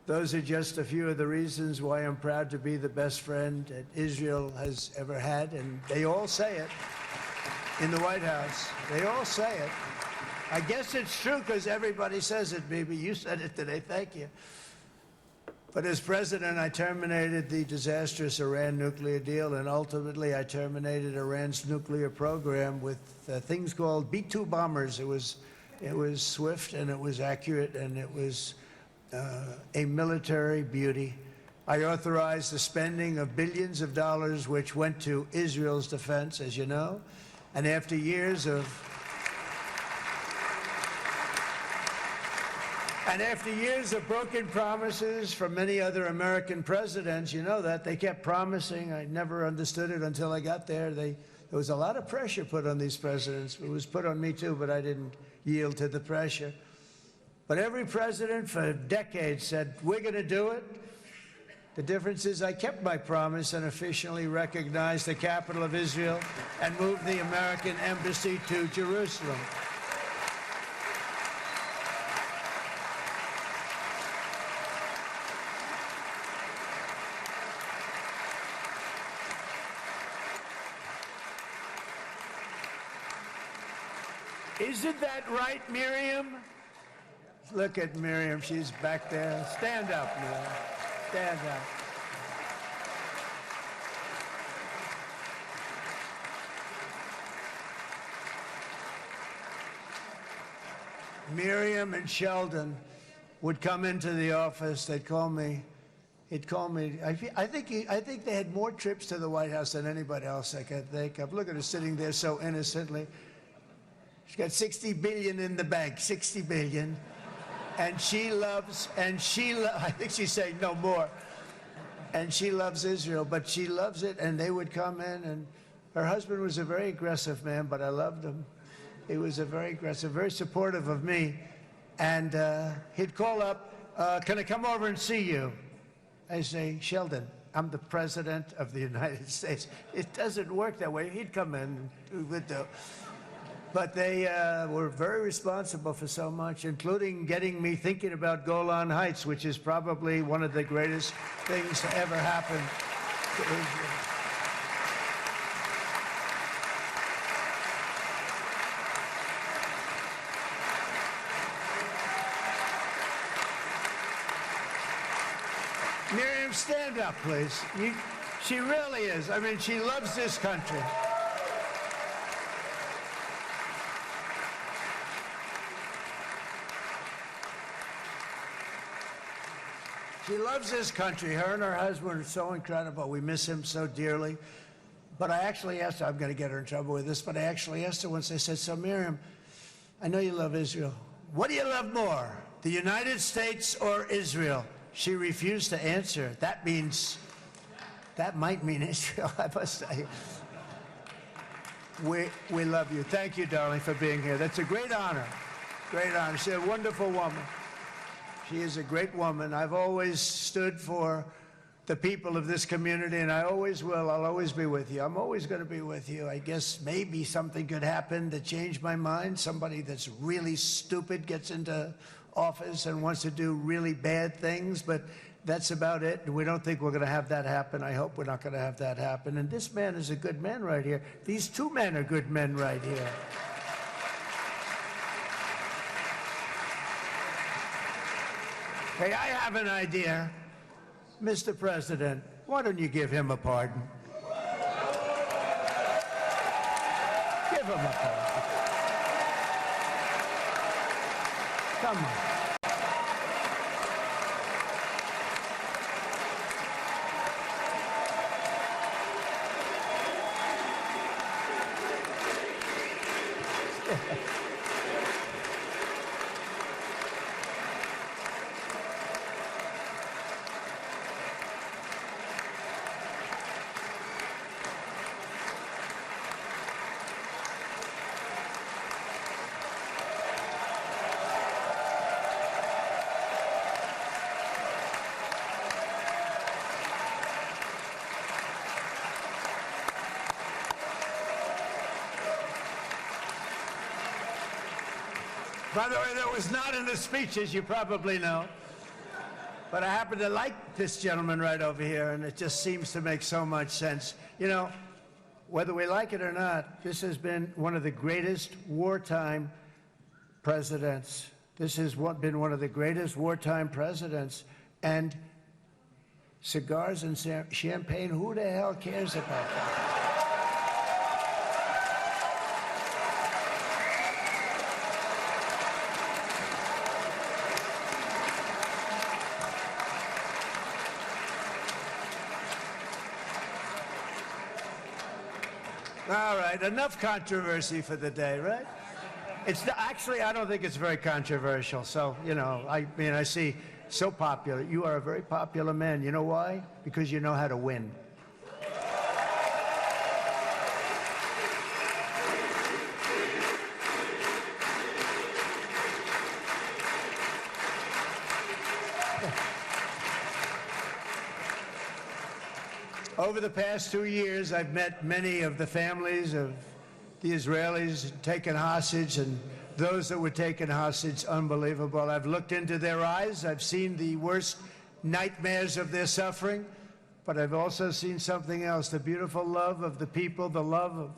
Those are just a few of the reasons why I'm proud to be the best friend that Israel has ever had, and they all say it. In the White House. They all say it. I guess it's true because everybody says it, Bibi. You said it today. Thank you. But as president, I terminated the disastrous Iran nuclear deal, and ultimately I terminated Iran's nuclear program with things called B-2 bombers. It was swift, and it was accurate, and it was a military beauty. I authorized the spending of billions of dollars, which went to Israel's defense, as you know. And after years of broken promises from many other American presidents, you know that, they kept promising. I never understood it until I got there. There was a lot of pressure put on these presidents. It was put on me too, but I didn't yield to the pressure. But every president for decades said, we're going to do it. The difference is I kept my promise and officially recognized the capital of Israel and moved the American embassy to Jerusalem. Isn't that right, Miriam? Look at Miriam. She's back there. Stand up, Miriam. Stand up. Miriam and Sheldon would come into the office. They'd call me. He'd call me. I think they had more trips to the White House than anybody else I could think of. Look at her sitting there so innocently. She's got $60 billion in the bank. $60 billion. And I think she's saying no more. And she loves Israel, but she loves it, and they would come in, and her husband was a very aggressive man, but I loved him. He was a very aggressive, very supportive of me. And he'd call up, can I come over and see you? I say, Sheldon, I'm the president of the United States. It doesn't work that way. He'd come in and we would do. But they were very responsible for so much, including getting me thinking about Golan Heights, which is probably one of the greatest things to ever happen to Israel. Miriam, stand up, please. She really is. I mean, she loves this country. She loves this country. Her and her husband are so incredible. We miss him so dearly. But I actually asked her, I'm going to get her in trouble with this, but I actually asked her once, I said, so Miriam, I know you love Israel. What do you love more, the United States or Israel? She refused to answer. That might mean Israel, I must say. We love you. Thank you, darling, for being here. That's a great honor. Great honor. She's a wonderful woman. She is a great woman. I've always stood for the people of this community, and I always will. I'll always be with you. I'm always going to be with you. I guess maybe something could happen to change my mind. Somebody that's really stupid gets into office and wants to do really bad things, but that's about it. We don't think we're going to have that happen. I hope we're not going to have that happen. And this man is a good man right here. These two men are good men right here. Hey, I have an idea. Mr. President, why don't you give him a pardon? Give him a pardon. Come on. By the way, that was not in the speech, as you probably know. But I happen to like this gentleman right over here, and it just seems to make so much sense. You know, whether we like it or not, this has been one of the greatest wartime presidents. This has been one of the greatest wartime presidents. And cigars and champagne, who the hell cares about that? All right, enough controversy for the day, right? Actually, I don't think it's very controversial. So, you know, I mean, I see so popular. You are a very popular man. You know why? Because you know how to win. Over the past 2 years, I've met many of the families of the Israelis taken hostage and those that were taken hostage. Unbelievable. I've looked into their eyes. I've seen the worst nightmares of their suffering, but I've also seen something else, the beautiful love of the people, the love of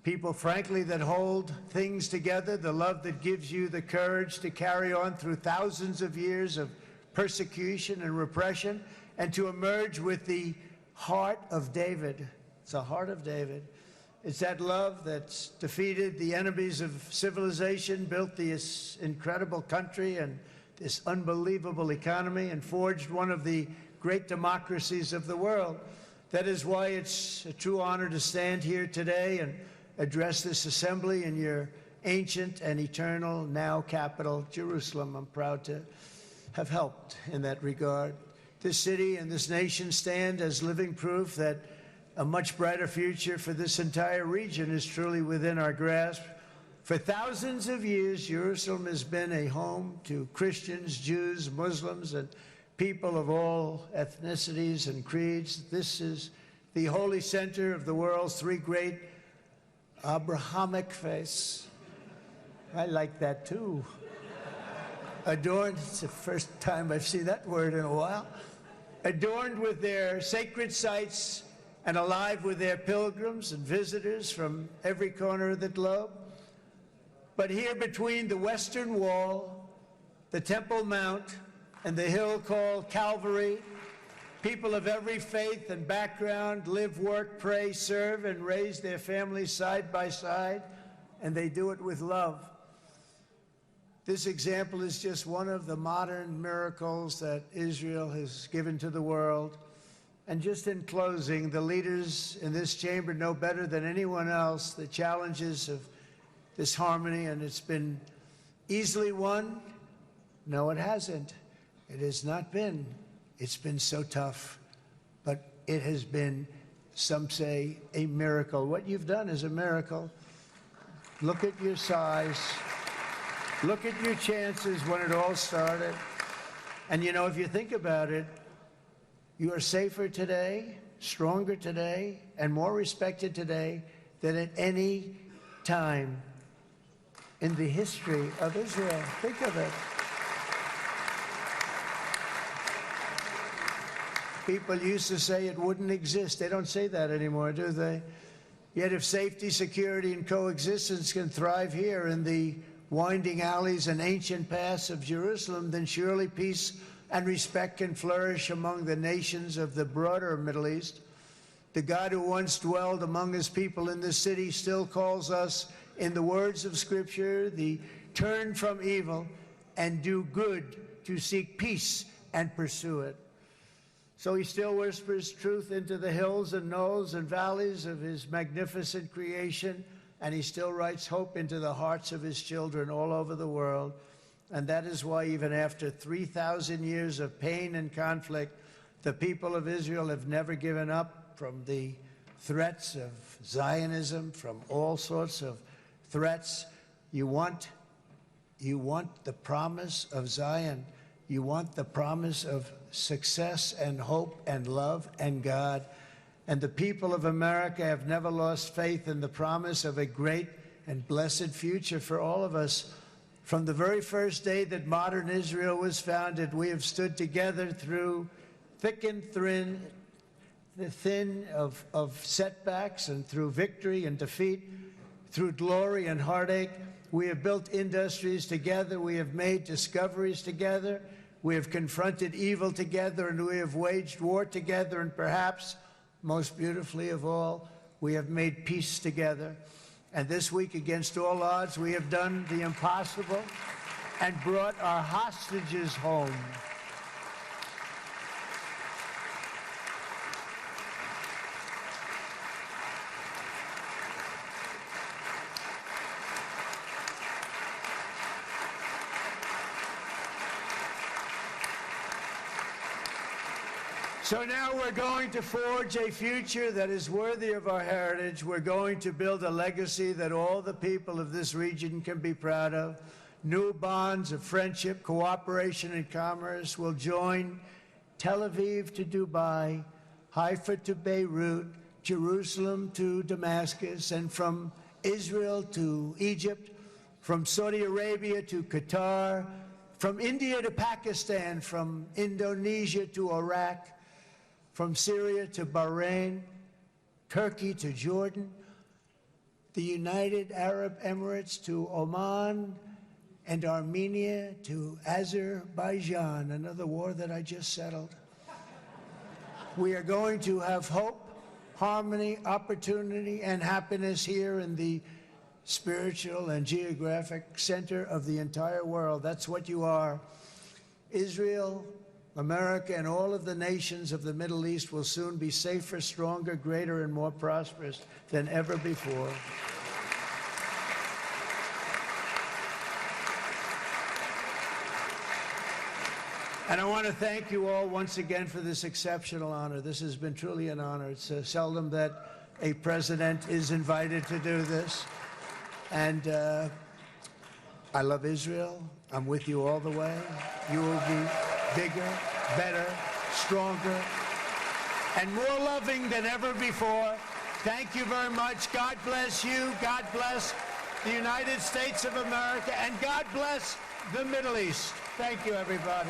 people, frankly, that hold things together, the love that gives you the courage to carry on through thousands of years of persecution and repression and to emerge with the heart of David. It's the heart of David. It's that love that's defeated the enemies of civilization, built this incredible country and this unbelievable economy, and forged one of the great democracies of the world. That is why it's a true honor to stand here today and address this assembly in your ancient and eternal now capital, Jerusalem. I'm proud to have helped in that regard. This city and this nation stand as living proof that a much brighter future for this entire region is truly within our grasp. For thousands of years, Jerusalem has been a home to Christians, Jews, Muslims, and people of all ethnicities and creeds. This is the holy center of the world's three great Abrahamic faiths. I like that too. Adorned, it's the first time I've seen that word in a while. Adorned with their sacred sites and alive with their pilgrims and visitors from every corner of the globe. But here between the Western Wall, the Temple Mount, and the hill called Calvary, people of every faith and background live, work, pray, serve, and raise their families side by side, and they do it with love. This example is just one of the modern miracles that Israel has given to the world. And just in closing, the leaders in this chamber know better than anyone else the challenges of this harmony, and it's been easily won. No, it hasn't. It has not been. It's been so tough, but it has been, some say, a miracle. What you've done is a miracle. Look at your size. Look at your chances when it all started. And you know, if you think about it, you are safer today, stronger today, and more respected today than at any time in the history of Israel. Think of it. People used to say it wouldn't exist. They don't say that anymore, do they? Yet if safety, security, and coexistence can thrive here in the winding alleys and ancient paths of Jerusalem, then surely peace and respect can flourish among the nations of the broader Middle East. The God who once dwelled among his people in this city still calls us, in the words of Scripture, the turn from evil and do good, to seek peace and pursue it. So he still whispers truth into the hills and knolls and valleys of his magnificent creation, and he still writes hope into the hearts of his children all over the world. And that is why even after 3,000 years of pain and conflict, the people of Israel have never given up from the threats of Zionism, from all sorts of threats. You want the promise of Zion. You want the promise of success and hope and love and God. And the people of America have never lost faith in the promise of a great and blessed future for all of us. From the very first day that modern Israel was founded, we have stood together through thick and thin of setbacks, and through victory and defeat, through glory and heartache. We have built industries together. We have made discoveries together. We have confronted evil together, and we have waged war together, and perhaps most beautifully of all, we have made peace together. And this week, against all odds, we have done the impossible and brought our hostages home. So now we're going to forge a future that is worthy of our heritage. We're going to build a legacy that all the people of this region can be proud of. New bonds of friendship, cooperation, and commerce will join Tel Aviv to Dubai, Haifa to Beirut, Jerusalem to Damascus, and from Israel to Egypt, from Saudi Arabia to Qatar, from India to Pakistan, from Indonesia to Iraq, from Syria to Bahrain, Turkey to Jordan, the United Arab Emirates to Oman, and Armenia to Azerbaijan, another war that I just settled. We are going to have hope, harmony, opportunity, and happiness here in the spiritual and geographic center of the entire world. That's what you are. Israel, America, and all of the nations of the Middle East will soon be safer, stronger, greater, and more prosperous than ever before. And I want to thank you all once again for this exceptional honor. This has been truly an honor. It's seldom that a president is invited to do this. And I love Israel. I'm with you all the way. You will be bigger, better, stronger, and more loving than ever before. Thank you very much. God bless you. God bless the United States of America, and God bless the Middle East. Thank you, everybody.